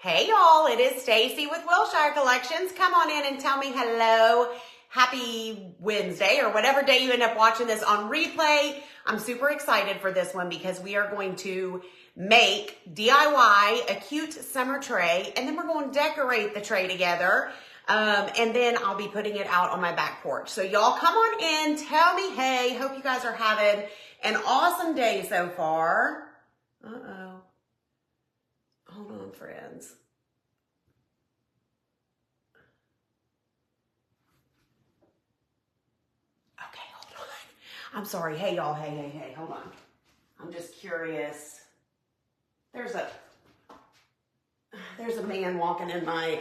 Hey y'all, it is Stacy with Wilshire Collections. Come on in and tell me hello. Happy Wednesday or whatever day you end up watching this on replay. I'm super excited for this one because we are going to make DIY a cute summer tray, and then we're going to decorate the tray together. And then I'll be putting it out on my back porch. So y'all come on in, tell me hey. Hope you guys are having an awesome day so far. Uh-oh. Hold on, friends. Okay, hold on. I'm sorry. Hey, y'all. Hey. Hold on. I'm just curious. There's a man walking in my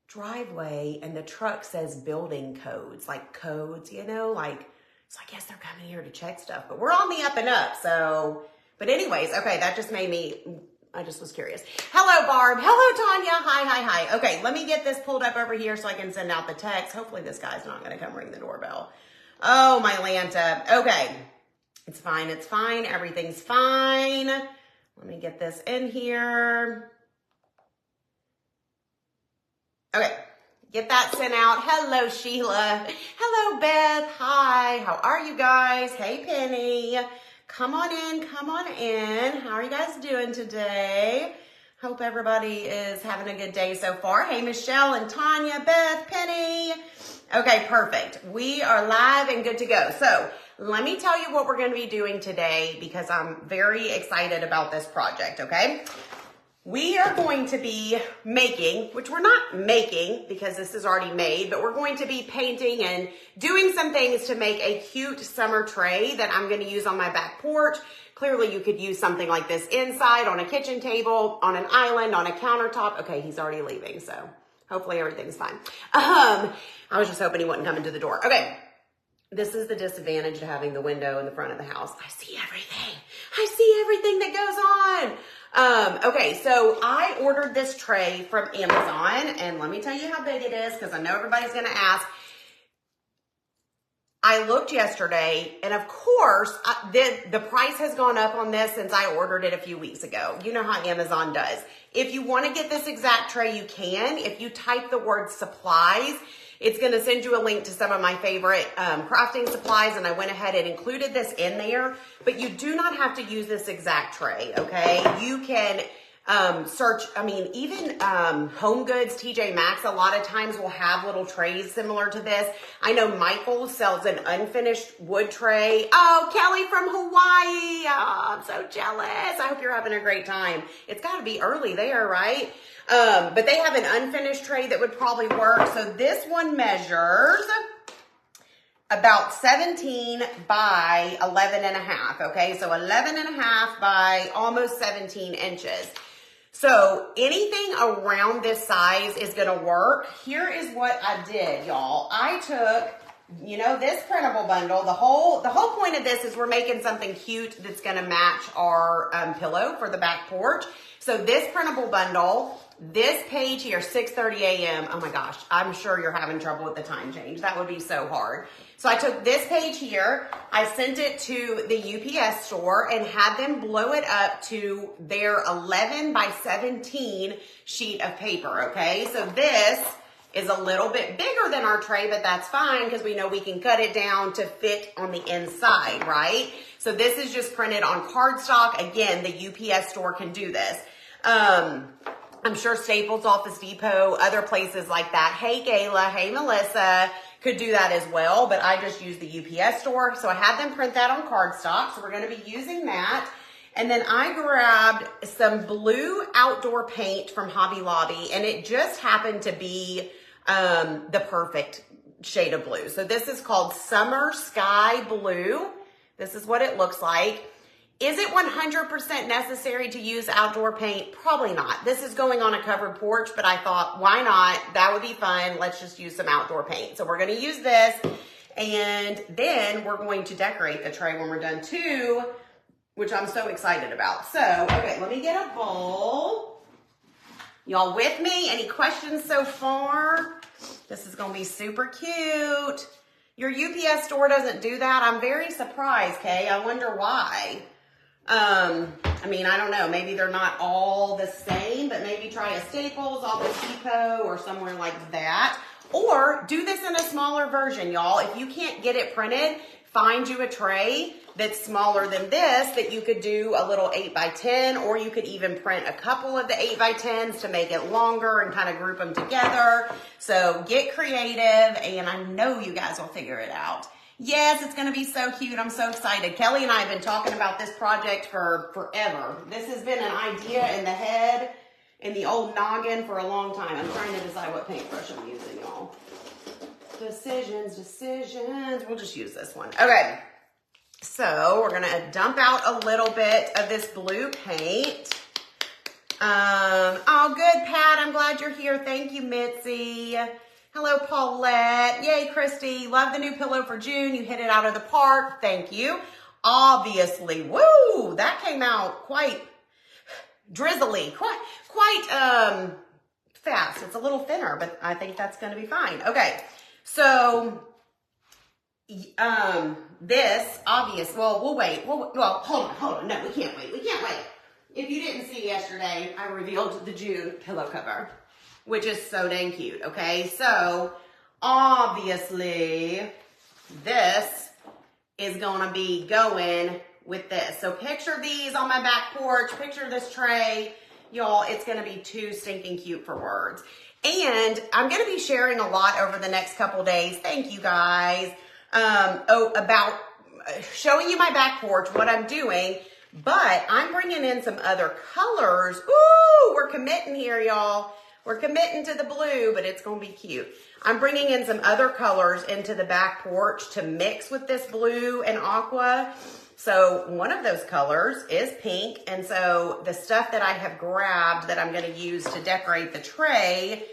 driveway, and the truck says building codes, like codes, you know, like, so I guess they're coming here to check stuff, but we're on the up and up. So, but anyways, okay, that just made me, I just was curious. Hello, Barb. Hello, Tanya. Hi. Okay, let me get this pulled up over here so I can send out the text. Hopefully this guy's not going to come ring the doorbell. Oh, my Lanta. Okay. It's fine. Everything's fine. Let me get this in here. Okay. Get that sent out. Hello, Sheila. Hello, Beth. Hi. How are you guys? Hey, Penny. Come on in. How are you guys doing today? Hope everybody is having a good day so far. Hey, Michelle and Tanya, Beth, Penny. Okay, perfect. We are live and good to go. So let me tell you what we're going to be doing today because I'm very excited about this project, okay? We are going to be making, which we're not making because this is already made, but we're going to be painting and doing some things to make a cute summer tray that I'm going to use on my back porch. Clearly, you could use something like this inside, on a kitchen table, on an island, on a countertop. Okay, he's already leaving, so hopefully everything's fine. I was just hoping he wouldn't come into the door. Okay, this is the disadvantage to having the window in the front of the house. I see everything that goes on. Okay, so I ordered this tray from Amazon, and let me tell you how big it is because I know everybody's going to ask. I looked yesterday, and of course, the price has gone up on this since I ordered it a few weeks ago. You know how Amazon does. If you want to get this exact tray, you can. If you type the word supplies, it's going to send you a link to some of my favorite crafting supplies, and I went ahead and included this in there. But you do not have to use this exact tray, okay? You can search, even Home Goods, TJ Maxx, a lot of times will have little trays similar to this. I know Michael's sells an unfinished wood tray. Oh, Kelly from Hawaii. Oh, I'm so jealous. I hope you're having a great time. It's got to be early there, right? But they have an unfinished tray that would probably work. So this one measures about 17 by 11 and a half. Okay, so 11 and a half by almost 17 inches. So anything around this size is going to work. Here is what I did, y'all. I took, this printable bundle. The whole point of this is we're making something cute that's going to match our pillow for the back porch. So this printable bundle, this page here, 6:30 a.m. Oh my gosh, I'm sure you're having trouble with the time change. That would be so hard. So I took this page here, I sent it to the UPS store and had them blow it up to their 11 by 17 sheet of paper, okay? So this is a little bit bigger than our tray, but that's fine because we know we can cut it down to fit on the inside, right? So this is just printed on cardstock. Again, the UPS store can do this. I'm sure Staples, Office Depot, other places like that. Hey, Gayla. Hey, Melissa. Could do that as well, but I just use the UPS store. So I had them print that on cardstock. So we're going to be using that. And then I grabbed some blue outdoor paint from Hobby Lobby, and it just happened to be the perfect shade of blue. So this is called Summer Sky Blue. This is what it looks like. Is it 100% necessary to use outdoor paint? Probably not. This is going on a covered porch, but I thought, why not? That would be fun. Let's just use some outdoor paint. So we're going to use this, and then we're going to decorate the tray when we're done too, which I'm so excited about. So, okay, let me get a bowl. Y'all with me? Any questions so far? This is going to be super cute. Your UPS store doesn't do that? I'm very surprised, Kay. I wonder why. I mean, I don't know. Maybe they're not all the same, but maybe try a Staples, Office Depot, or somewhere like that. Or do this in a smaller version, y'all. If you can't get it printed, find you a tray that's smaller than this that you could do a little 8x10, or you could even print a couple of the 8x10s to make it longer and kind of group them together. So get creative, and I know you guys will figure it out. Yes, it's going to be so cute. I'm so excited. Kelly and I have been talking about this project for forever. This has been an idea in the head, in the old noggin for a long time. I'm trying to decide what paintbrush I'm using, y'all. Decisions. We'll just use this one. Okay. So we're going to dump out a little bit of this blue paint. Oh, good, Pat. I'm glad you're here. Thank you, Mitzi. Hello, Paulette. Yay, Christy. Love the new pillow for June. You hit it out of the park. Thank you. Obviously. Woo! That came out quite drizzly. Quite fast. It's a little thinner, but I think that's going to be fine. Okay. So, this, obvious, well, we'll wait. Well, hold on. No, we can't wait. If you didn't see yesterday, I revealed the June pillow cover, which is so dang cute, okay? So, obviously, this is gonna be going with this. So picture these on my back porch, picture this tray. Y'all, it's gonna be too stinking cute for words. And I'm gonna be sharing a lot over the next couple days, thank you guys, about showing you my back porch, what I'm doing, but I'm bringing in some other colors. Ooh, we're committing here, y'all. We're committing to the blue, but it's going to be cute. I'm bringing in some other colors into the back porch to mix with this blue and aqua. So one of those colors is pink. And so the stuff that I have grabbed that I'm going to use to decorate the tray,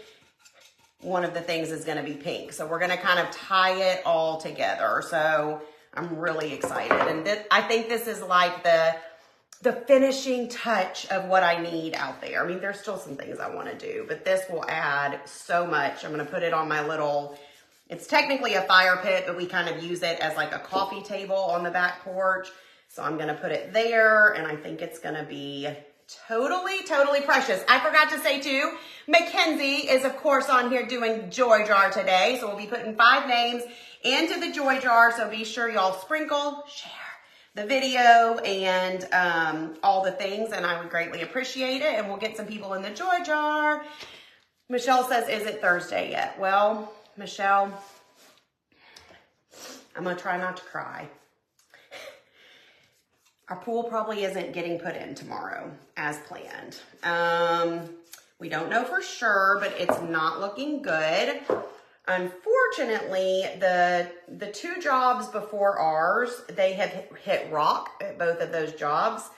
one of the things is going to be pink. So we're going to kind of tie it all together. So I'm really excited. And I think this is like the finishing touch of what I need out there. I mean, there's still some things I want to do, but this will add so much. I'm going to put it on my little, it's technically a fire pit, but we kind of use it as like a coffee table on the back porch. So I'm going to put it there, and I think it's going to be totally precious. I forgot to say too, Mackenzie is of course on here doing Joy Jar today. So we'll be putting 5 names into the Joy Jar. So be sure y'all sprinkle, share the video, and all the things, and I would greatly appreciate it. And we'll get some people in the Joy Jar. Michelle says, is it Thursday yet? Well, Michelle, I'm gonna try not to cry. Our pool probably isn't getting put in tomorrow as planned. We don't know for sure, but it's not looking good. Unfortunately, the 2 jobs before ours, they have hit rock at both of those jobs,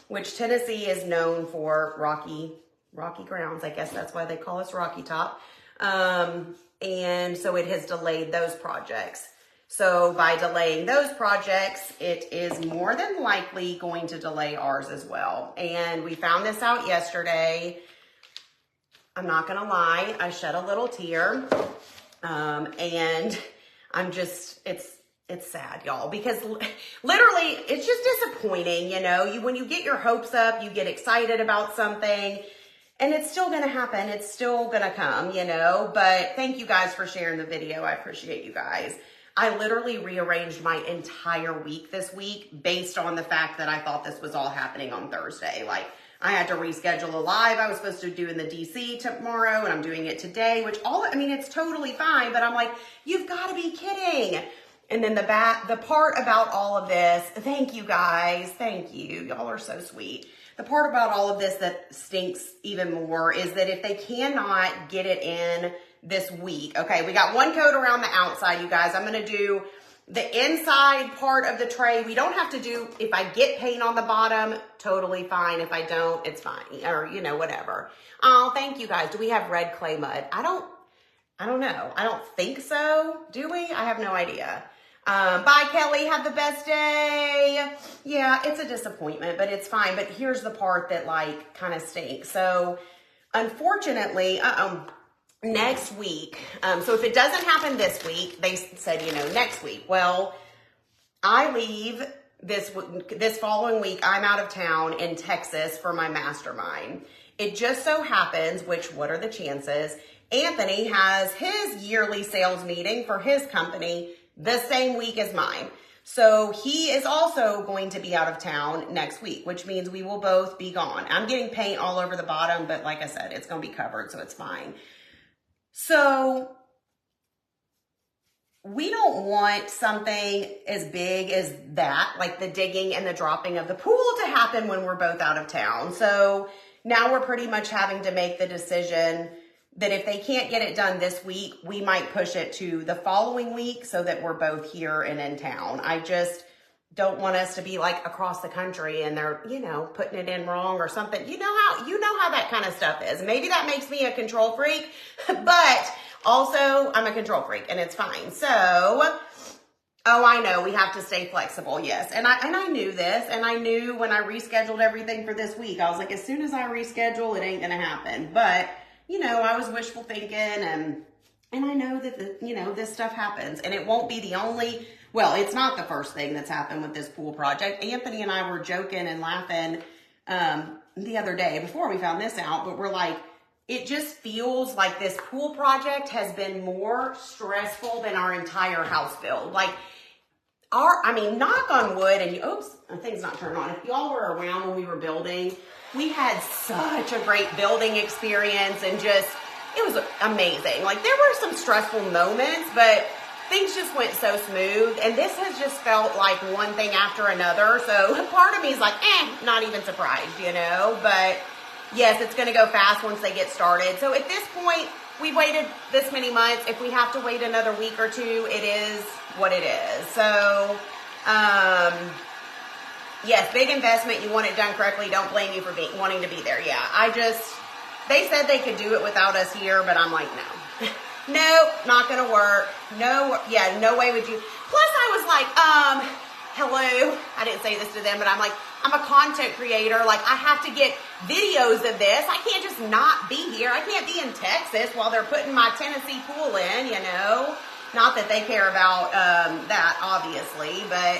which Tennessee is known for rocky grounds. I guess that's why they call us Rocky Top. And so it has delayed those projects. So by delaying those projects, it is more than likely going to delay ours as well. And we found this out yesterday. I'm not gonna lie, I shed a little tear. And I'm just, it's sad, y'all, because literally it's just disappointing, you know, when you get your hopes up, you get excited about something, and it's still going to happen. It's still going to come, you know, but thank you guys for sharing the video. I appreciate you guys. I literally rearranged my entire week this week based on the fact that I thought this was all happening on Thursday. Like, I had to reschedule a live I was supposed to do in the DC tomorrow, and I'm doing it today, which it's totally fine, but I'm like, you've got to be kidding. And then the part about all of this, thank you guys, thank you. Y'all are so sweet. The part about all of this that stinks even more is that if they cannot get it in this week, okay, we got 1 coat around the outside, you guys. I'm going to do the inside part of the tray. We don't have to do, if I get paint on the bottom, totally fine. If I don't, it's fine, or, you know, whatever. Oh, thank you guys. Do we have red clay mud? I don't know. I don't think so. Do we? I have no idea. Bye, Kelly. Have the best day. Yeah, it's a disappointment, but it's fine. But here's the part that like kind of stinks. So unfortunately, next week, so if it doesn't happen this week, they said, you know, next week. Well, I leave this following week, I'm out of town in Texas for my mastermind. It just so happens, which what are the chances, Anthony has his yearly sales meeting for his company the same week as mine. So he is also going to be out of town next week, which means we will both be gone. I'm getting paint all over the bottom, but like I said, it's going to be covered, so it's fine. So we don't want something as big as that, like the digging and the dropping of the pool, to happen when we're both out of town. So now we're pretty much having to make the decision that if they can't get it done this week, we might push it to the following week so that we're both here and in town. I just don't want us to be like across the country and they're, you know, putting it in wrong or something. You know how that kind of stuff is. Maybe that makes me a control freak, but also I'm a control freak and it's fine. So, oh, I know we have to stay flexible. Yes. And I knew this, and I knew when I rescheduled everything for this week, I was like, as soon as I reschedule, it ain't going to happen. But you know, I was wishful thinking, and I know that, this stuff happens, and it won't be the only, well, it's not the first thing that's happened with this pool project. Anthony and I were joking and laughing the other day before we found this out, but we're like, it just feels like this pool project has been more stressful than our entire house build. Like, knock on wood, and oops, the thing's not turned on. If y'all were around when we were building, we had such a great building experience, and just, it was amazing. Like, there were some stressful moments, but things just went so smooth, and this has just felt like one thing after another. So part of me is like, not even surprised, but yes, it's going to go fast once they get started. So at this point, we waited this many months. If we have to wait another week or two, it is what it is. So, yes, big investment. You want it done correctly. Don't blame you for wanting to be there. Yeah, they said they could do it without us here, but I'm like, no. Nope, not going to work. No, yeah, no way would you. Plus, I was like, hello. I didn't say this to them, but I'm like, I'm a content creator. Like, I have to get videos of this. I can't just not be here. I can't be in Texas while they're putting my Tennessee pool in, Not that they care about that, obviously, but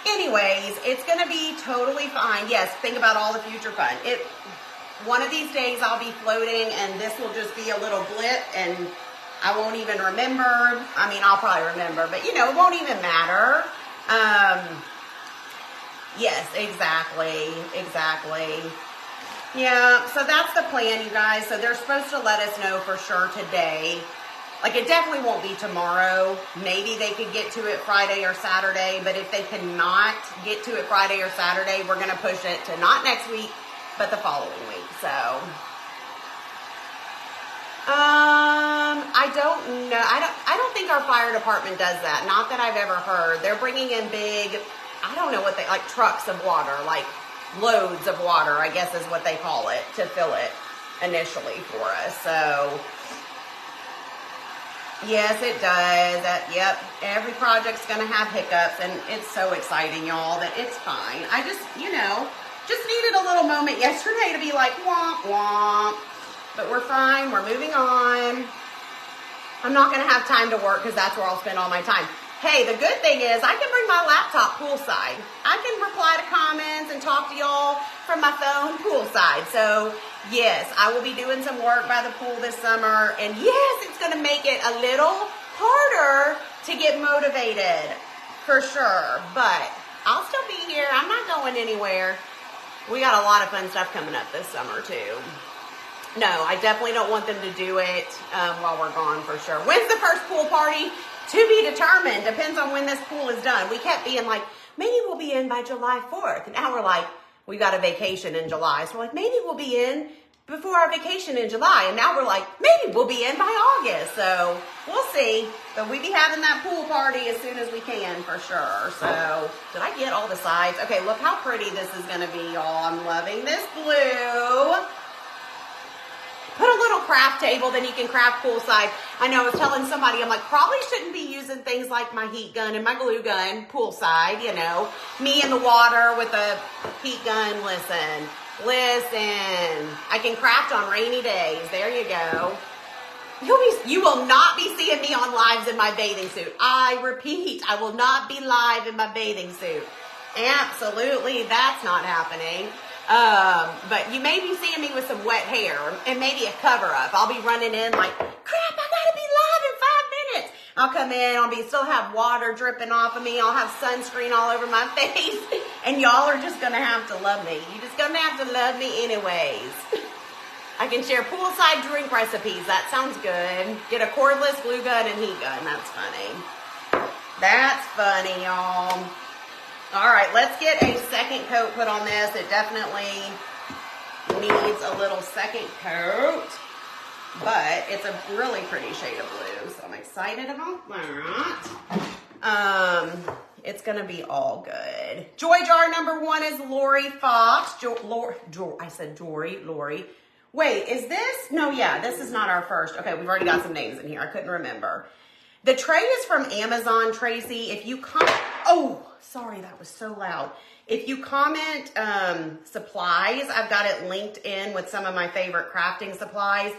anyways, it's going to be totally fine. Yes, think about all the future fun. One of these days I'll be floating and this will just be a little blip and I won't even remember. I mean, I'll probably remember, but it won't even matter. Yes, exactly. Yeah, so that's the plan, you guys. So they're supposed to let us know for sure today. Like, it definitely won't be tomorrow. Maybe they could get to it Friday or Saturday, but if they cannot get to it Friday or Saturday, we're going to push it to not next week, but the following week. So, I don't know. I don't think our fire department does that. Not that I've ever heard. They're bringing in big, I don't know what they, like trucks of water, like loads of water, I guess is what they call it, to fill it initially for us. So, yes, it does. Yep. Every project's going to have hiccups, and it's so exciting, y'all, that it's fine. I just, just needed a little moment yesterday to be like, womp, womp. But we're fine. We're moving on. I'm not going to have time to work because that's where I'll spend all my time. Hey, the good thing is I can bring my laptop poolside. I can reply to comments and talk to y'all from my phone poolside. So, yes, I will be doing some work by the pool this summer. And yes, it's going to make it a little harder to get motivated for sure. But I'll still be here. I'm not going anywhere. We got a lot of fun stuff coming up this summer too. No, I definitely don't want them to do it while we're gone for sure. When's the first pool party? To be determined. Depends on when this pool is done. We kept being like, maybe we'll be in by July 4th. And now we're like, we got a vacation in July. So we're like, maybe we'll be in before our vacation in July. And now we're like, maybe we'll be in by August. So we'll see. But we be having that pool party as soon as we can for sure. So did I get all the sides? Okay, look how pretty this is going to be, y'all. I'm loving this blue. Put a little craft table, then you can craft poolside. I know I was telling somebody, I'm like, probably shouldn't be using things like my heat gun and my glue gun poolside, Me in the water with a heat gun, listen. I can craft on rainy days. There you go. You will not be seeing me on lives in my bathing suit. I repeat, I will not be live in my bathing suit. Absolutely, that's not happening. But you may be seeing me with some wet hair and maybe a cover up. I'll be running in like, crap, I gotta be live in 5 minutes. I'll come in, still have water dripping off of me. I'll have sunscreen all over my face. And y'all are just gonna have to love me. You're just gonna have to love me anyways. I can share poolside drink recipes. That sounds good. Get a cordless glue gun and heat gun. That's funny. That's funny, y'all. All right, let's get a second coat put on this. It definitely needs a little second coat, but it's a really pretty shade of blue, so I'm excited about that. It's gonna be all good. Joy jar number 1 is Lori Fox. I said Jory, Lori. Wait, is this? No, yeah, this is not our first. Okay, we've already got some names in here. I couldn't remember. The tray is from Amazon, Tracy. If you comment, oh, sorry, that was so loud. If you comment supplies, I've got it linked in with some of my favorite crafting supplies.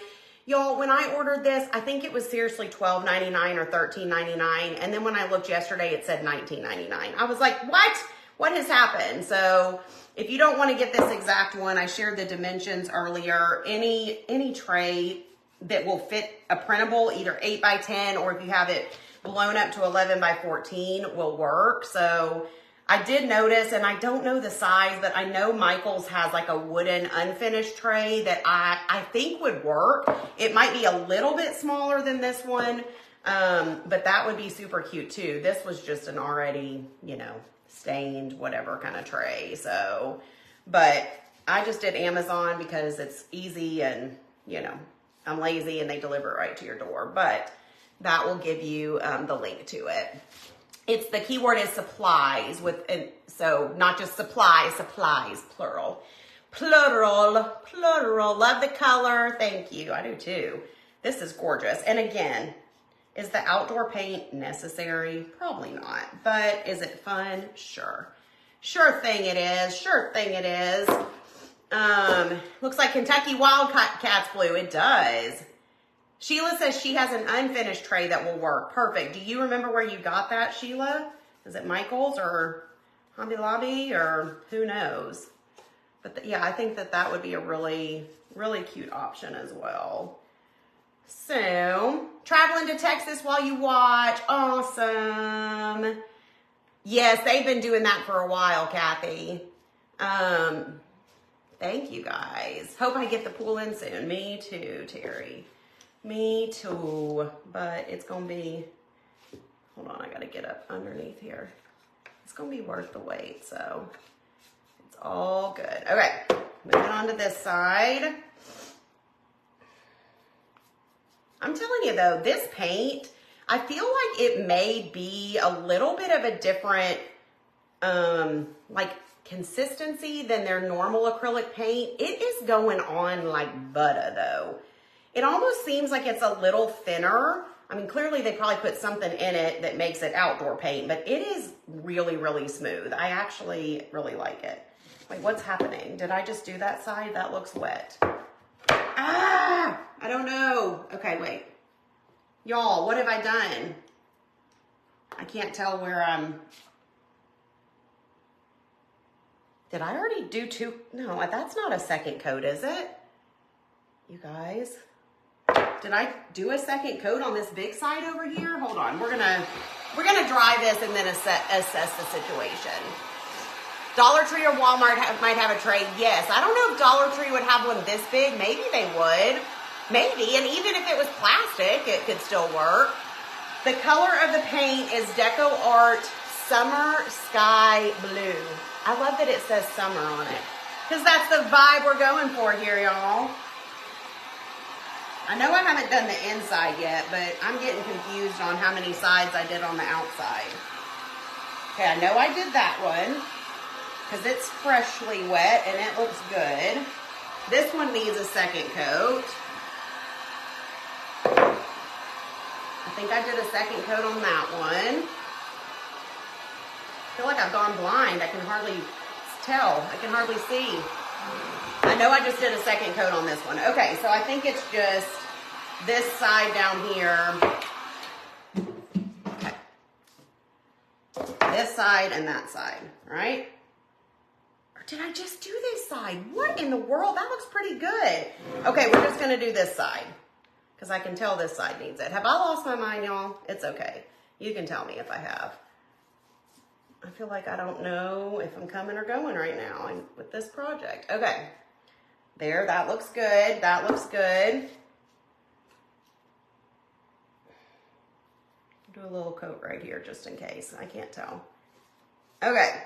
Y'all, when I ordered this, I think it was seriously $12.99 or $13.99. And then when I looked yesterday, it said $19.99. I was like, what? What has happened? So if you don't want to get this exact one, I shared the dimensions earlier. Any tray that will fit a printable, either 8 by 10, or if you have it blown up to 11 by 14 will work. So I did notice, and I don't know the size, but I know Michael's has like a wooden unfinished tray that I think would work. It might be a little bit smaller than this one, but that would be super cute too. This was just an already, stained whatever kind of tray. So, but I just did Amazon because it's easy and, I'm lazy and they deliver it right to your door, but that will give you the link to it. It's the keyword is supplies so not just supplies, plural. Plural. Love the color. Thank you. I do too. This is gorgeous. And again, is the outdoor paint necessary? Probably not. But is it fun? Sure. Sure thing it is. Sure thing it is. Looks like Kentucky Wildcats blue. It does. Sheila says she has an unfinished tray that will work. Perfect. Do you remember where you got that, Sheila? Is it Michael's or Hobby Lobby or who knows? But yeah, I think that would be a really, really cute option as well. So, traveling to Texas while you watch. Awesome. Yes, they've been doing that for a while, Kathy. Thank you guys. Hope I get the pool in soon. Me too, Terry. Me too. But it's going to be, hold on, I got to get up underneath here. It's going to be worth the wait, so it's all good. Okay, moving on to this side. I'm telling you though, this paint, I feel like it may be a little bit of a different, consistency than their normal acrylic paint. It is going on like butter though. It almost seems like it's a little thinner. I mean, clearly they probably put something in it that makes it outdoor paint, but it is really, really smooth. I actually really like it. Wait, what's happening? Did I just do that side? That looks wet. Ah, I don't know. Okay, wait. Y'all, what have I done? I can't tell where I'm. Did I already do two? No, that's not a second coat, is it? You guys, did I do a second coat on this big side over here? Hold on, we're gonna dry this and then assess the situation. Dollar Tree or Walmart might have a tray. Yes, I don't know if Dollar Tree would have one this big. Maybe they would. Maybe, and even if it was plastic, it could still work. The color of the paint is Deco Art Summer Sky Blue. I love that it says summer on it, because that's the vibe we're going for here, y'all. I know I haven't done the inside yet, but I'm getting confused on how many sides I did on the outside. Okay, I know I did that one, because it's freshly wet and it looks good. This one needs a second coat. I think I did a second coat on that one. I feel like I've gone blind. I can hardly tell. I can hardly see. I know I just did a second coat on this one. Okay, so I think it's just this side down here. Okay. this side and that side, right? Or did I just do this side? What in the world? That looks pretty good. Okay, we're just gonna do this side because I can tell this side needs it. Have I lost my mind, y'all? It's okay. You can tell me if I have. I feel like I don't know if I'm coming or going right now with this project. Okay, there, that looks good. That looks good. Do a little coat right here just in case. I can't tell. Okay.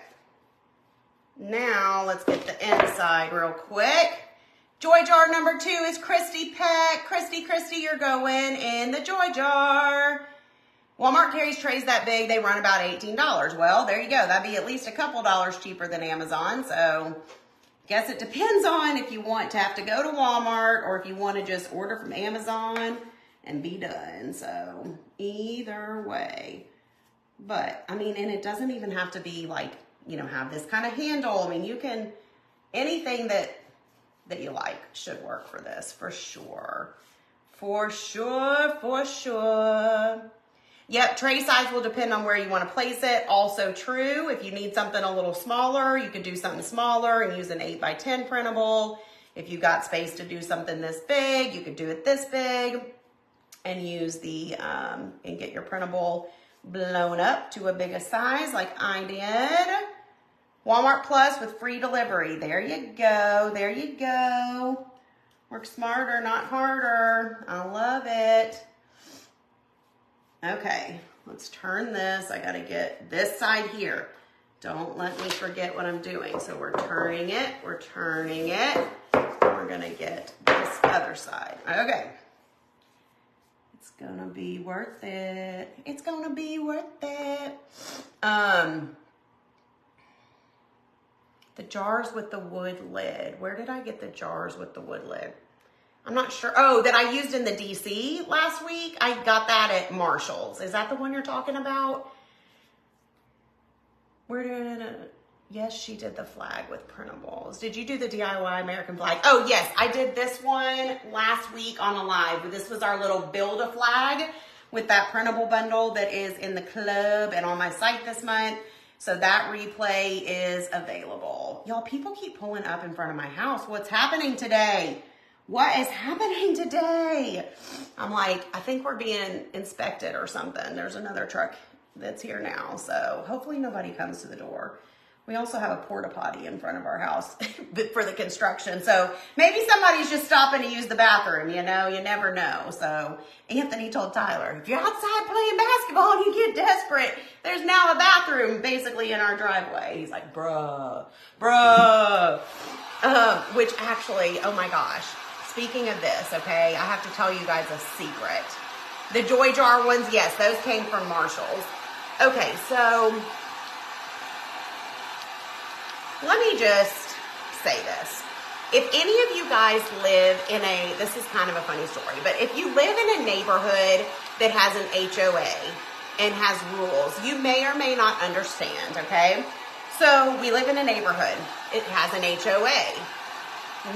Now let's get the inside real quick. Joy jar number 2 is Christy Peck. Christy, you're going in the joy jar. Walmart carries trays that big. They run about $18. Well, there you go. That'd be at least a couple dollars cheaper than Amazon. So guess it depends on if you want to have to go to Walmart or if you want to just order from Amazon and be done. So either way, but I mean, and it doesn't even have to be like, you know, have this kind of handle. I mean, you can, anything that you like should work for this for sure. For sure. Yep, tray size will depend on where you want to place it. Also true, if you need something a little smaller, you could do something smaller and use an 8x10 printable. If you got space to do something this big, you could do it this big and use the, and get your printable blown up to a bigger size like I did. Walmart Plus with free delivery. There you go. There you go. Work smarter, not harder. I love it. Okay, let's turn this. I got to get this side here. Don't let me forget what I'm doing. So we're turning it. We're turning it. We're going to get this other side. Okay. It's going to be worth it. It's going to be worth it. The jars with the wood lid. Where did I get the jars with the wood lid? I'm not sure. Oh, that I used in the DC last week. I got that at Marshall's. Is that the one you're talking about? Yes, she did the flag with printables. Did you do the DIY American flag? Oh, yes, I did this one last week on a live. This was our little build a flag with that printable bundle that is in the club and on my site this month. So that replay is available. Y'all, people keep pulling up in front of my house. What's happening today? What is happening today? I'm like, I think we're being inspected or something. There's another truck that's here now. So hopefully nobody comes to the door. We also have a porta potty in front of our house for the construction. So maybe somebody's just stopping to use the bathroom, you know, you never know. So Anthony told Tyler, if you're outside playing basketball and you get desperate, there's now a bathroom basically in our driveway. He's like, bruh. Which actually, oh my gosh, speaking of this, okay, I have to tell you guys a secret. The Joy Jar ones, yes, those came from Marshall's. Okay, so let me just say this. If any of you guys live in this is kind of a funny story, but if you live in a neighborhood that has an HOA and has rules, you may or may not understand, okay? So we live in a neighborhood. It has an HOA.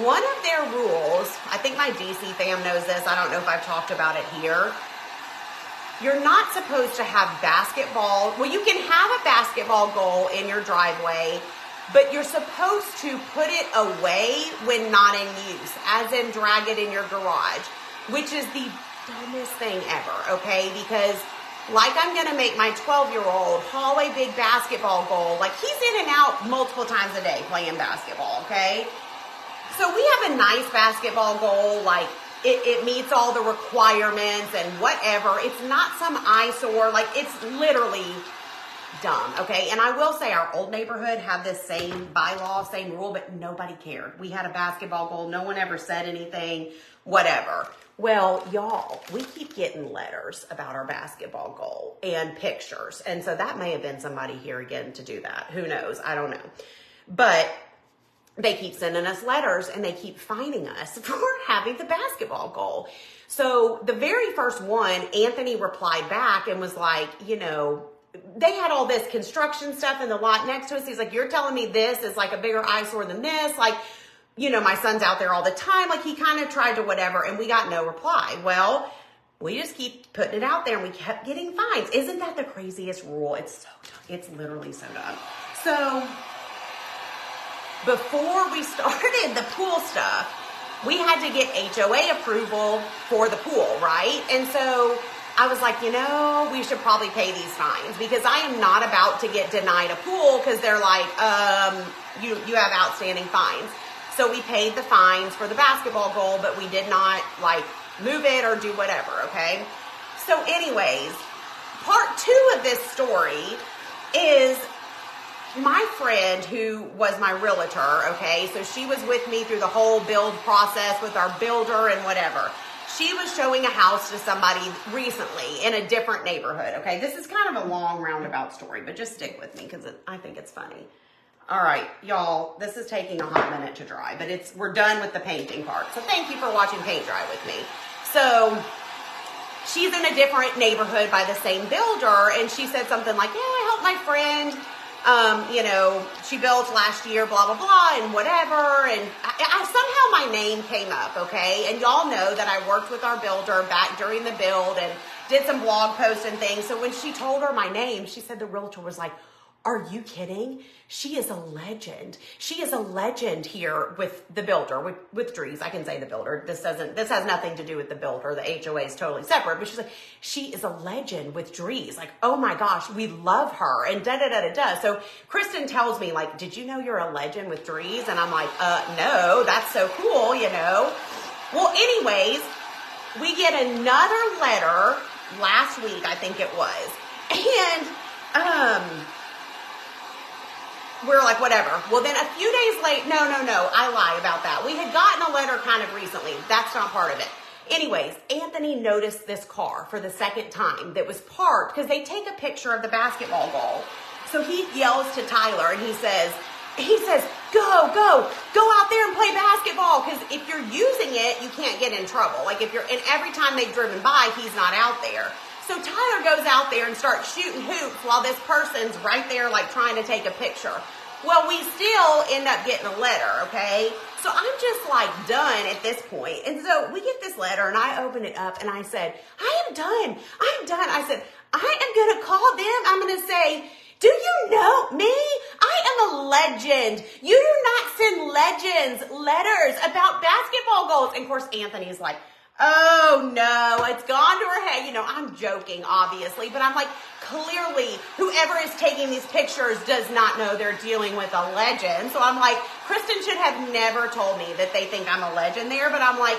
One of their rules, I think my DC fam knows this, I don't know if I've talked about it here. You're not supposed to have basketball. Well, you can have a basketball goal in your driveway, but you're supposed to put it away when not in use, as in drag it in your garage, which is the dumbest thing ever, okay? Because like I'm gonna make my 12-year-old haul a big basketball goal, like he's in and out multiple times a day playing basketball, okay? So we have a nice basketball goal, like it meets all the requirements and whatever. It's not some eyesore, like it's literally dumb, okay? And I will say our old neighborhood had this same bylaw, same rule, but nobody cared. We had a basketball goal. No one ever said anything, whatever. Well, y'all, we keep getting letters about our basketball goal and pictures. And so that may have been somebody here again to do that. Who knows? I don't know. But they keep sending us letters and they keep fining us for having the basketball goal. So the very first one, Anthony replied back and was like, you know, they had all this construction stuff in the lot next to us. He's like, you're telling me this is like a bigger eyesore than this? Like, you know, my son's out there all the time. Like he kind of tried to whatever, and we got no reply. Well, we just keep putting it out there and we kept getting fines. Isn't that the craziest rule? It's so dumb. It's literally so dumb. So before we started the pool stuff, we had to get HOA approval for the pool, right? And so I was like, we should probably pay these fines because I am not about to get denied a pool because they're like, you have outstanding fines. So we paid the fines for the basketball goal, but we did not like move it or do whatever, okay? So anyways, part 2 of this story is my friend who was my realtor, okay? So she was with me through the whole build process with our builder and whatever. She was showing a house to somebody recently in a different neighborhood, okay? This is kind of a long roundabout story, but just stick with me because I think it's funny. All right, y'all, this is taking a hot minute to dry, but we're done with the painting part. So thank you for watching paint dry with me. So she's in a different neighborhood by the same builder, and she said something like, yeah, I helped my friend, she built last year, blah, blah, blah, and whatever. And somehow my name came up, okay? And y'all know that I worked with our builder back during the build and did some blog posts and things. So when she told her my name, she said the realtor was like, are you kidding? She is a legend. She is a legend here with the builder, with Dries. I can say the builder. This has nothing to do with the builder. The HOA is totally separate. But she's like, she is a legend with Dries. Like, oh my gosh, we love her. And da-da-da-da-da. So Kristen tells me, like, did you know you're a legend with Dries? And I'm like, no, that's so cool, Well, anyways, we get another letter last week, I think it was. And, we're like, whatever. Well, then a few days late, no, I lie about that. We had gotten a letter kind of recently. That's not part of it. Anyways, Anthony noticed this car for the second time that was parked because they take a picture of the basketball goal. So he yells to Tyler and he says, go out there and play basketball. Because if you're using it, you can't get in trouble. Like and every time they've driven by, he's not out there. So Tyler goes out there and starts shooting hoops while this person's right there like trying to take a picture. Well, we still end up getting a letter, okay? So I'm just like done at this point. And so we get this letter and I open it up and I said, I am done. I said, I am going to call them. I'm going to say, do you know me? I am a legend. You do not send legends letters about basketball goals. And of course, Anthony's like, oh no, it's gone to her head. I'm joking, obviously, but I'm like, clearly, whoever is taking these pictures does not know they're dealing with a legend. So I'm like, Kristen should have never told me that they think I'm a legend there, but I'm like,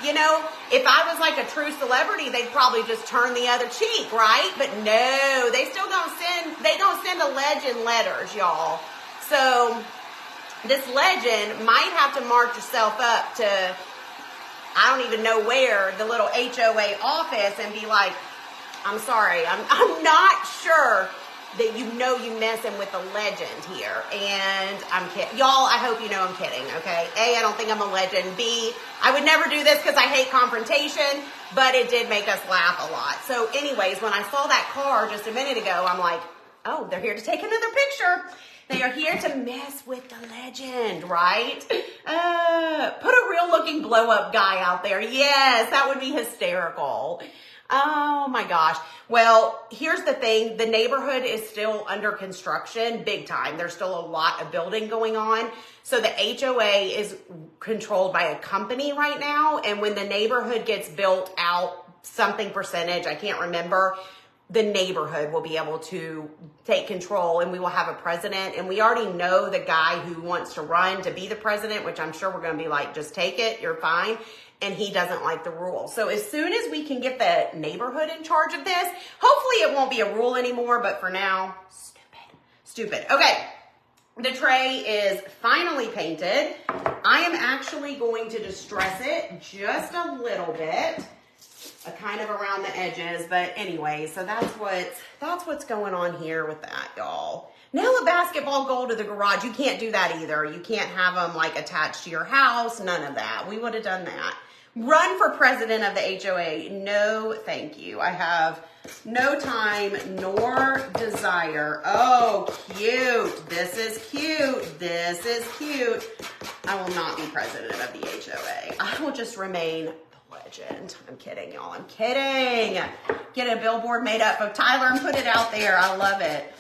if I was like a true celebrity, they'd probably just turn the other cheek, right? But no, they don't send a legend letters, y'all. So this legend might have to march yourself up to, I don't even know where, the little HOA office and be like, I'm sorry, I'm not sure that you messing with a legend here. And I'm kidding. Y'all, I hope you know I'm kidding, okay? A, I don't think I'm a legend. B, I would never do this because I hate confrontation, but it did make us laugh a lot. So anyways, when I saw that car just a minute ago, I'm like, oh, they're here to take another picture. They are here to mess with the legend, right? Put a real looking blow up guy out there. Yes, that would be hysterical. Oh my gosh. Well, here's the thing. The neighborhood is still under construction, big time. There's still a lot of building going on. So the HOA is controlled by a company right now. And when the neighborhood gets built out, something percentage, I can't remember, the neighborhood will be able to take control and we will have a president. And we already know the guy who wants to run to be the president, which I'm sure we're going to be like, just take it, you're fine. And he doesn't like the rule. So as soon as we can get the neighborhood in charge of this, hopefully it won't be a rule anymore, but for now, stupid. Okay, the tray is finally painted. I am actually going to distress it just a little bit, kind of around the edges, but anyway, so that's what's going on here with that, y'all. Now a basketball goal to the garage, you can't do that either. You can't have them like attached to your house, none of that. We would have done that. Run for president of the HOA, no thank you. I have no time nor desire. Oh, cute. This is cute. This is cute. I will not be president of the HOA. I will just remain the Legend. I'm kidding, y'all. I'm kidding. Get a billboard made up of Tyler and put it out there. I love it.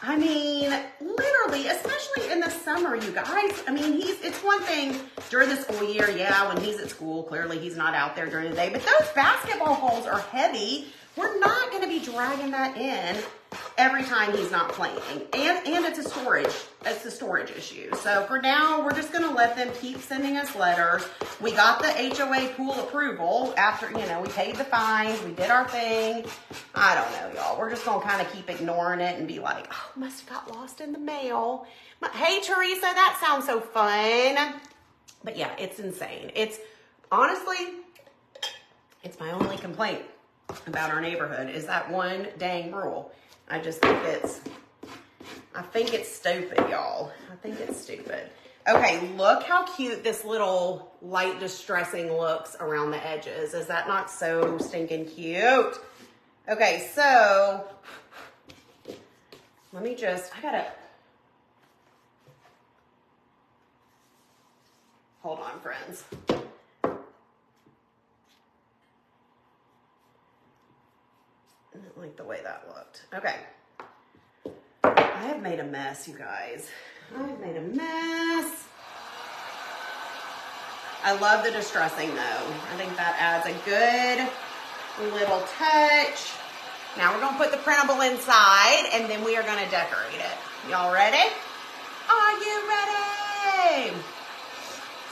I mean, literally, especially in the summer, you guys. I mean, it's one thing during the school year, yeah, when he's at school, clearly he's not out there during the day, but those basketball goals are heavy. We're not going to be dragging that in every time he's not playing. And it's a storage issue. So for now, we're just going to let them keep sending us letters. We got the HOA pool approval after, we paid the fines. We did our thing. I don't know, y'all. We're just going to kind of keep ignoring it and be like, oh, must have got lost in the mail. Hey, Teresa, that sounds so fun. But yeah, it's insane. Honestly, it's my only complaint about our neighborhood is that one dang rule. I just think it's stupid, y'all. I think it's stupid. Okay, look how cute this little light distressing looks around the edges. Is that not so stinking cute? Okay, so hold on, friends. I didn't like the way that looked. Okay. I have made a mess, you guys. I've made a mess. I love the distressing though. I think that adds a good little touch. Now we're gonna put the printable inside and then we are gonna decorate it. Y'all ready? Are you ready?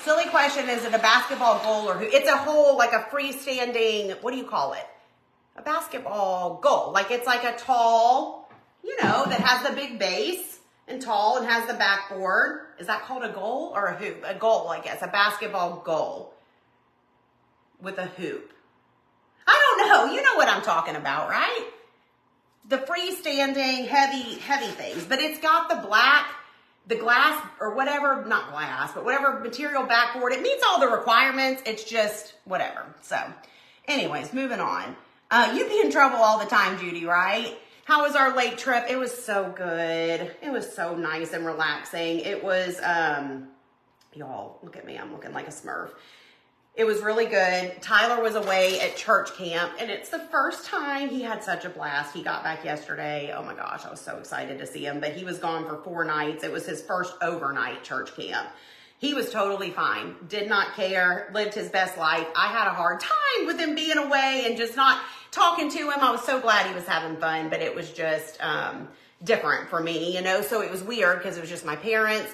Silly question, is it a basketball goal or who? It's a whole, like a freestanding, what do you call it? A basketball goal. Like it's like a tall, that has the big base and tall and has the backboard. Is that called a goal or a hoop? A goal, I guess. A basketball goal with a hoop. I don't know. You know what I'm talking about, right? The freestanding, heavy things. But it's got the glass or whatever, not glass, but whatever material backboard. It meets all the requirements. It's just whatever. So anyways, moving on. You'd be in trouble all the time, Judy, right? How was our lake trip? It was so good. It was so nice and relaxing. It was, y'all, look at me. I'm looking like a Smurf. It was really good. Tyler was away at church camp, and it's the first time. He had such a blast. He got back yesterday. Oh my gosh, I was so excited to see him, but he was gone for 4 nights. It was his first overnight church camp. He was totally fine, did not care, lived his best life. I had a hard time with him being away and just not talking to him. I was so glad he was having fun, but it was just different for me, so it was weird because it was just my parents,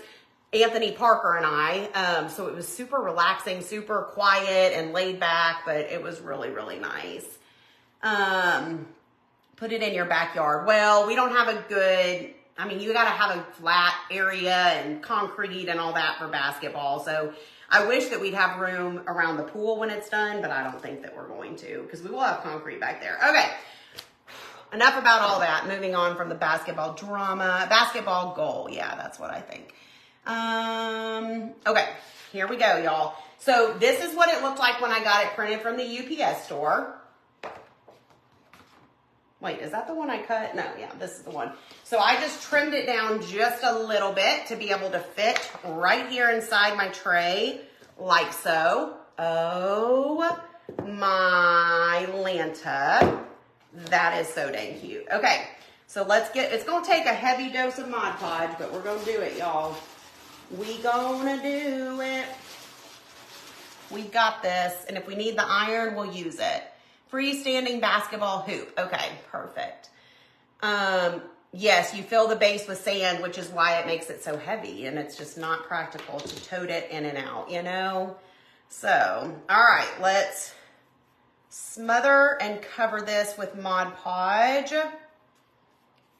Anthony, Parker, and I. So it was super relaxing, super quiet and laid back, but it was really, really nice. Put it in your backyard. Well, we don't have a good, you got to have a flat area and concrete and all that for basketball. So I wish that we'd have room around the pool when it's done, but I don't think that we're going to because we will have concrete back there. Okay, enough about all that. Moving on from the basketball drama. Basketball goal. Yeah, that's what I think. Okay, here we go, y'all. So this is what it looked like when I got it printed from the UPS store. Wait, is that the one I cut? No, yeah, this is the one. So I just trimmed it down just a little bit to be able to fit right here inside my tray, like so. Oh my Lanta. That is so dang cute. Okay, so it's gonna take a heavy dose of Mod Podge, but we're gonna do it, y'all. We gonna do it. We got this, and if we need the iron, we'll use it. Freestanding basketball hoop. Okay, perfect. Yes, you fill the base with sand, which is why it makes it so heavy, and it's just not practical to tote it in and out, So, all right, let's smother and cover this with Mod Podge.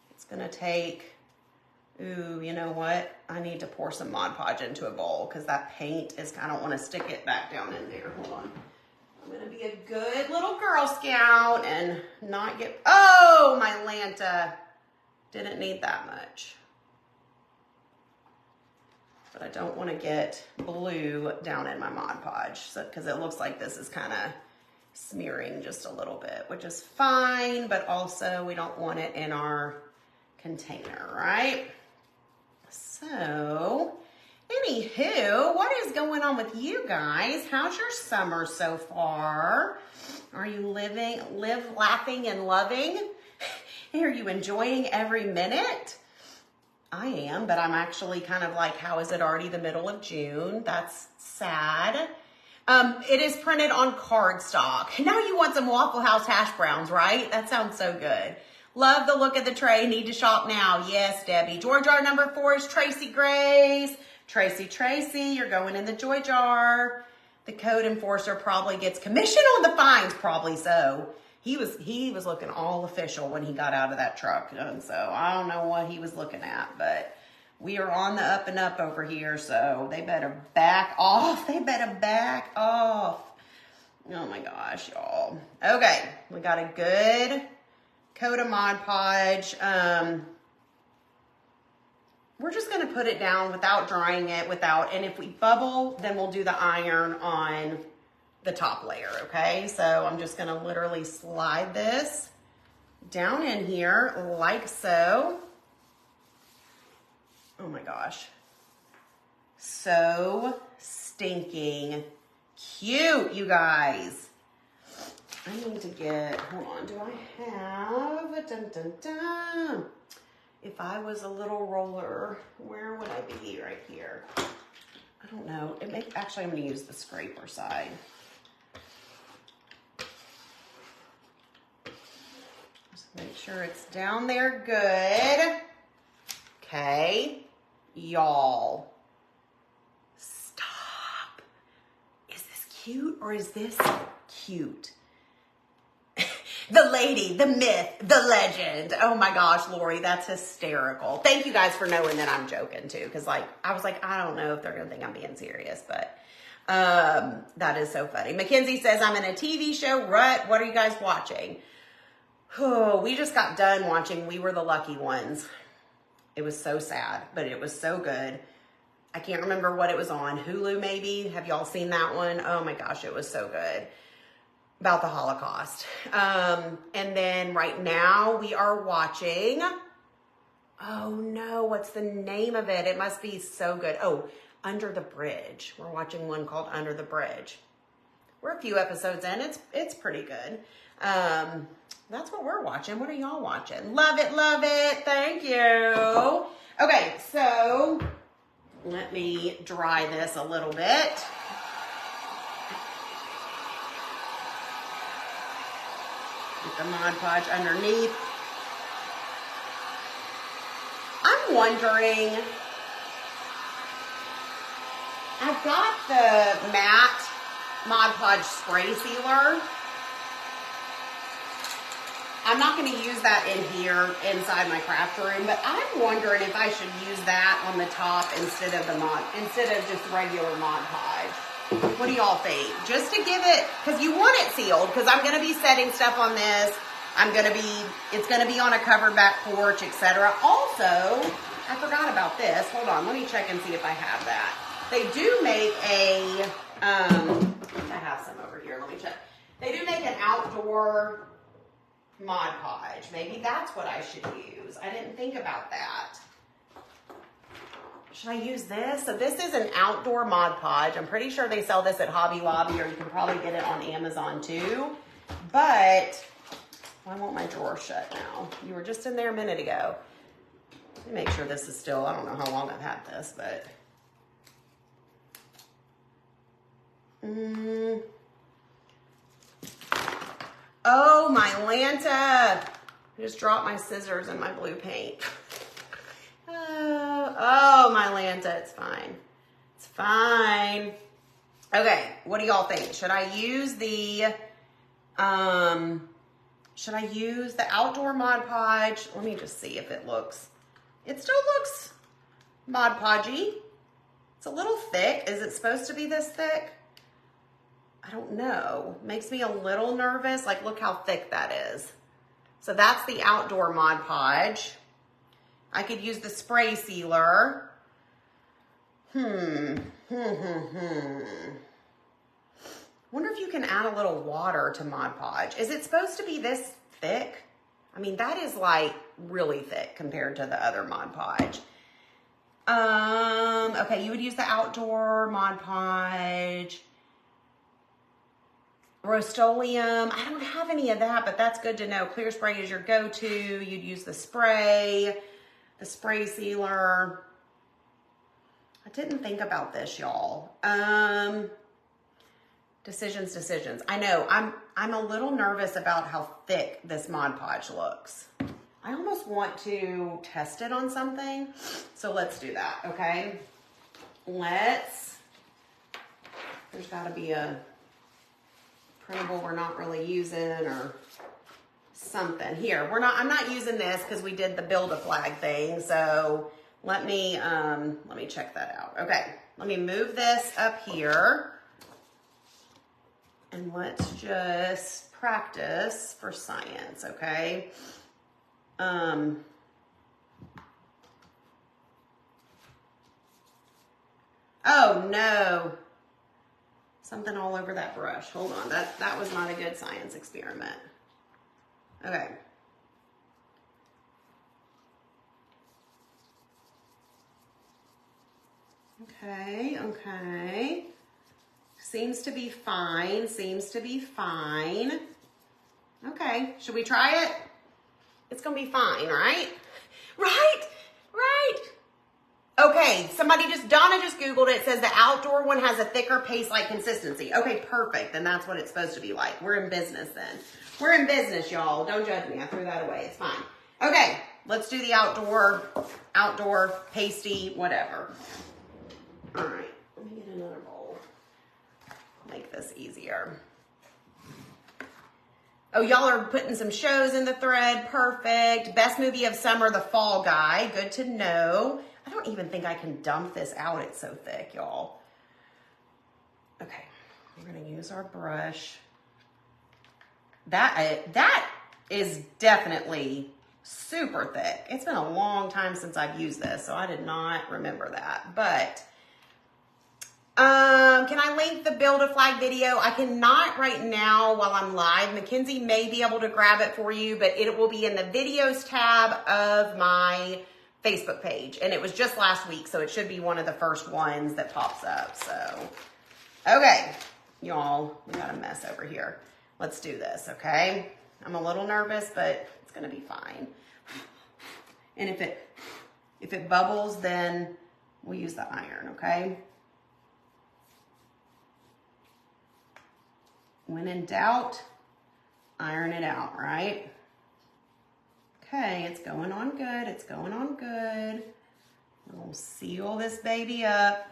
It's gonna take, ooh, you know what? I need to pour some Mod Podge into a bowl because that paint I don't want to stick it back down in there. Hold on. I'm going to be a good little Girl Scout and not get, oh, my Lanta. Didn't need that much. But I don't want to get blue down in my Mod Podge because it looks like this is kind of smearing just a little bit, which is fine, but also we don't want it in our container, right? So Anywho, what is going on with you guys? How's your summer so far? Are you laughing and loving? Are you enjoying every minute? I am, but I'm actually kind of like, how is it already the middle of June? That's sad. It is printed on cardstock. Now you want some Waffle House hash browns, right? That sounds so good. Love the look of the tray. Need to shop now. Yes, Debbie. Joy jar number 4 is Tracy Grace. Tracy, you're going in the joy jar. The code enforcer probably gets commission on the fines. Probably so. He was looking all official when he got out of that truck. And so I don't know what he was looking at, but we are on the up and up over here. So they better back off. They better back off. Oh my gosh, y'all. Okay. We got a good coat of Mod Podge. We're just going to put it down without drying it, and if we bubble, then we'll do the iron on the top layer, okay? So I'm just going to literally slide this down in here like so. Oh my gosh. So stinking cute, you guys. I need to get, hold on, do I have a dun dun dun? If I was a little roller, where would I be? Right here. I don't know. Actually, I'm going to use the scraper side. Just make sure it's down there good. Okay. Y'all. Stop. Is this cute or is this cute? The lady, the myth, the legend. Oh my gosh, Lori, that's hysterical. Thank you guys for knowing that I'm joking too. Because I was like, I don't know if they're going to think I'm being serious, but that is so funny. Mackenzie says, I'm in a TV show rut. What are you guys watching? Oh, we just got done watching We Were the Lucky Ones. It was so sad, but it was so good. I can't remember what it was on. Hulu maybe. Have y'all seen that one? Oh my gosh, it was so good. About the Holocaust. And then right now we are watching, oh no, what's the name of it? It must be so good. Oh, Under the Bridge. We're watching one called Under the Bridge. We're a few episodes in. It's pretty good. That's what we're watching. What are y'all watching? Love it, love it. Thank you. Okay, so let me dry this a little bit. Get the Mod Podge underneath. I'm wondering, I've got the matte Mod Podge spray sealer. I'm not going to use that in here inside my craft room, but I'm wondering if I should use that on the top instead of just regular Mod Podge. What do y'all think? Just to give it, because you want it sealed, because I'm going to be setting stuff on this. It's going to be on a covered back porch, etc. Also, I forgot about this. Hold on, let me check and see if I have that. They do make I have some over here, let me check. They do make an outdoor Mod Podge. Maybe that's what I should use. I didn't think about that. Should I use this? So this is an outdoor Mod Podge. I'm pretty sure they sell this at Hobby Lobby, or you can probably get it on Amazon too. But why won't my drawer shut now? You were just in there a minute ago. Let me make sure this is still, I don't know how long I've had this, but. Oh, my Lanta. I just dropped my scissors in my blue paint. Oh, my Lanta, it's fine. It's fine. Okay, what do y'all think? Should I use the outdoor Mod Podge? Let me just see if it looks. It still looks Mod Podgey. It's a little thick. Is it supposed to be this thick? I don't know. Makes me a little nervous. Like, look how thick that is. So that's the outdoor Mod Podge. I could use the spray sealer. Wonder if you can add a little water to Mod Podge. Is it supposed to be this thick? I mean, that is like really thick compared to the other Mod Podge. Okay, you would use the outdoor Mod Podge. Rust-Oleum, I don't have any of that, but that's good to know. Clear spray is your go-to. You'd use the spray sealer. I didn't think about this, y'all. Decisions. I know, I'm a little nervous about how thick this Mod Podge looks. I almost want to test it on something, so let's do that, okay? There's gotta be a printable we're not really using or something. Here, I'm not using this because we did the build a flag thing. So let me check that out. Okay, let me move this up here and let's just practice for science, okay? Oh no. Something all over that brush. Hold on, that was not a good science experiment. Okay. Okay. Seems to be fine, Okay, should we try it? It's gonna be fine, right? Right. Okay, Donna just Googled it. It says the outdoor one has a thicker paste-like consistency. Okay, perfect. Then that's what it's supposed to be like. We're in business then. We're in business, y'all. Don't judge me. I threw that away. It's fine. Okay, let's do the outdoor, pasty, whatever. All right, let me get another bowl. Make this easier. Oh, y'all are putting some shows in the thread. Perfect. Best movie of summer, The Fall Guy. Good to know. I don't even think I can dump this out. It's so thick, y'all. Okay, we're gonna use our brush. That is definitely super thick. It's been a long time since I've used this, so I did not remember that. But can I link the build a flag video? I cannot right now while I'm live. Mackenzie may be able to grab it for you, but it will be in the videos tab of my Facebook page. And it was just last week, so it should be one of the first ones that pops up. So, okay, y'all, we got a mess over here. Let's do this, okay? I'm a little nervous, but it's gonna be fine. And if it bubbles, then we'll use the iron, okay? When in doubt, iron it out, right? Okay, it's going on good. We'll seal this baby up.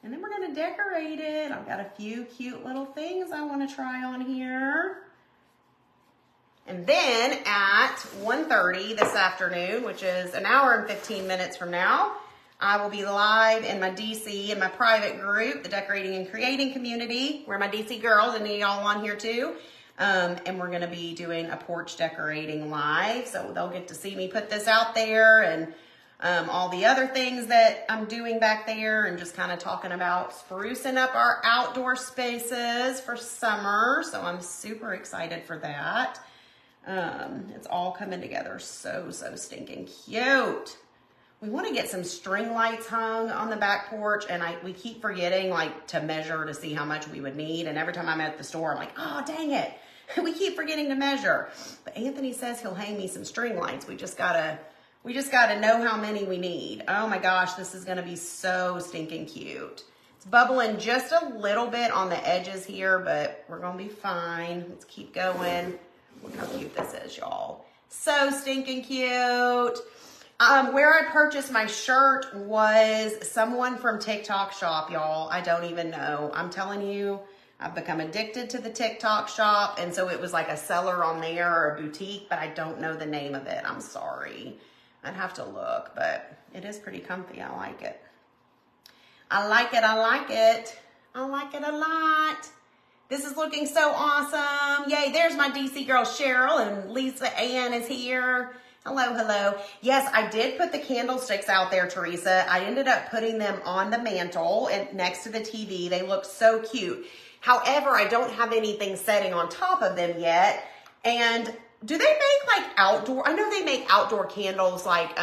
And then we're gonna decorate it. I've got a few cute little things I wanna try on here. And then at 1:30 this afternoon, which is an hour and 15 minutes from now, I will be live in my DC, in my private group, the Decorating and Creating Community, where my DC girls, and y'all on here too. And we're gonna be doing a porch decorating live. So they'll get to see me put this out there and all the other things that I'm doing back there and just kind of talking about sprucing up our outdoor spaces for summer. So I'm super excited for that. It's all coming together so stinking cute. We want to get some string lights hung on the back porch, and we keep forgetting like to measure to see how much we would need. And every time I'm at the store, I'm like, oh, dang it. We keep forgetting to measure. But Anthony says he'll hang me some string lights. We just gotta know how many we need. Oh my gosh, this is gonna be so stinking cute. It's bubbling just a little bit on the edges here, but we're gonna be fine. Let's keep going. Look how cute this is, y'all. So stinking cute. Where I purchased my shirt was someone from TikTok shop, y'all. I don't even know. I'm telling you, I've become addicted to the TikTok shop. And so it was like a seller on there or a boutique, but I don't know the name of it. I'm sorry. I'd have to look, but it is pretty comfy. I like it. I like it a lot. This is looking so awesome. Yay, there's my DC girl, Cheryl, and Lisa Ann is here. Hello. Yes, I did put the candlesticks out there, Teresa. I ended up putting them on the mantle and next to the TV. They look so cute. However, I don't have anything setting on top of them yet. And do they make like outdoor? I know they make outdoor candles like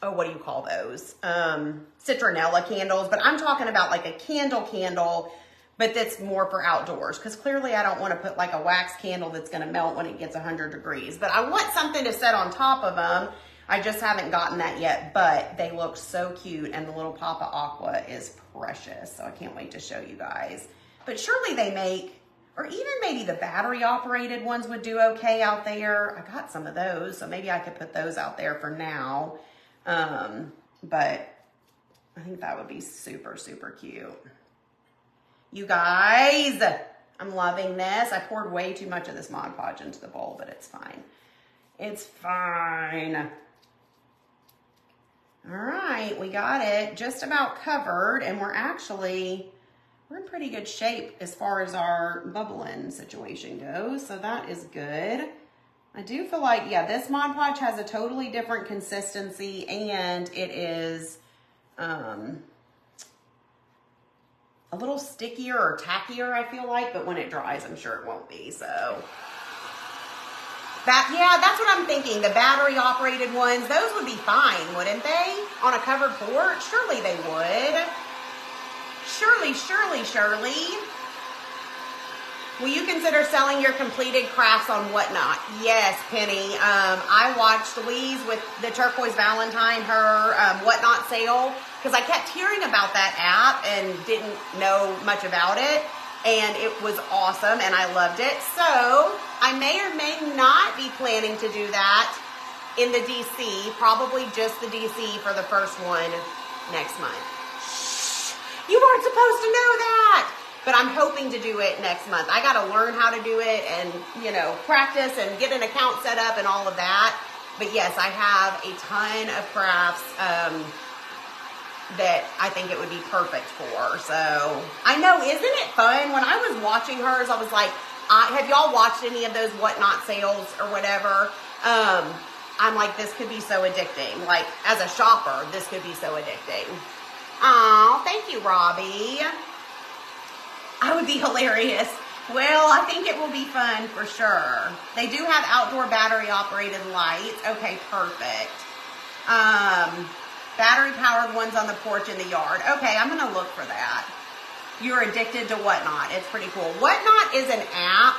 oh, what do you call those? Citronella candles, but I'm talking about like a candle, but that's more for outdoors, because clearly I don't want to put like a wax candle that's going to melt when it gets 100 degrees, but I want something to set on top of them. I just haven't gotten that yet, but they look so cute, and the little Papa Aqua is precious, so I can't wait to show you guys. But surely they make, or even maybe the battery operated ones would do okay out there. I got some of those, so maybe I could put those out there for now. But I think that would be super, super cute. You guys, I'm loving this. I poured way too much of this Mod Podge into the bowl, but it's fine. It's fine. All right, we got it just about covered, and we're in pretty good shape as far as our bubbling situation goes, so that is good. I do feel like, yeah, this Mod Podge has a totally different consistency, and it is a little stickier or tackier, I feel like, but when it dries, I'm sure it won't be, so. Yeah, that's what I'm thinking. The battery operated ones, those would be fine, wouldn't they? On a covered porch? Surely they would. Surely. Will you consider selling your completed crafts on Whatnot? Yes, Penny. I watched Lee's with the Turquoise Valentine, her Whatnot sale, because I kept hearing about that app and didn't know much about it. And it was awesome, and I loved it. So I may or may not be planning to do that in the DC, probably just the DC for the first one next month. Shh, you weren't supposed to know that. But I'm hoping to do it next month. I got to learn how to do it and, you know, practice and get an account set up and all of that. But yes, I have a ton of crafts that I think it would be perfect for. So I know, isn't it fun? When I was watching hers, I was like, have y'all watched any of those Whatnot sales or whatever? I'm like, this could be so addicting. Like, as a shopper, this could be so addicting. Oh, thank you, Robbie. I would be hilarious. Well, I think it will be fun for sure. They do have outdoor battery operated lights. Okay, perfect. Battery powered ones on the porch in the yard. Okay, I'm gonna look for that. You're addicted to Whatnot. It's pretty cool. Whatnot is an app,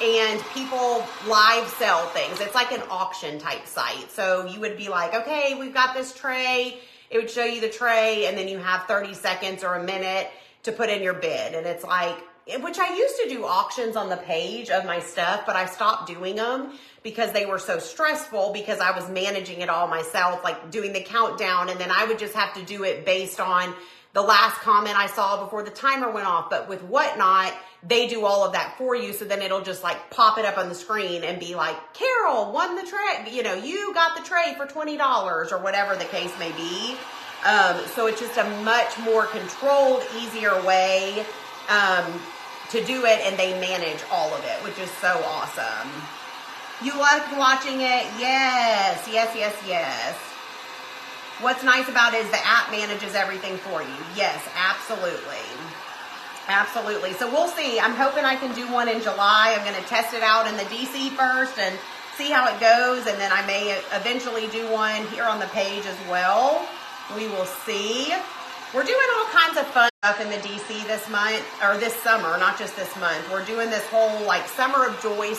and people live sell things. It's like an auction type site. So you would be like, okay, we've got this tray. It would show you the tray, and then you have 30 seconds or a minute to put in your bid. And it's like, which I used to do auctions on the page of my stuff, but I stopped doing them because they were so stressful, because I was managing it all myself, like doing the countdown, and then I would just have to do it based on the last comment I saw before the timer went off. But with Whatnot, they do all of that for you, so then it'll just like pop it up on the screen and be like, Carol won the tray, you know, you got the tray for $20 or whatever the case may be. So it's just a much more controlled, easier way to do it, and they manage all of it, which is so awesome. You like watching it? Yes. What's nice about it is the app manages everything for you. Yes, absolutely. Absolutely. So we'll see. I'm hoping I can do one in July. I'm going to test it out in the DC first and see how it goes, and then I may eventually do one here on the page as well. We will see. We're doing all kinds of fun stuff in the DC this month, or this summer, not just this month. We're doing this whole like Summer of Joy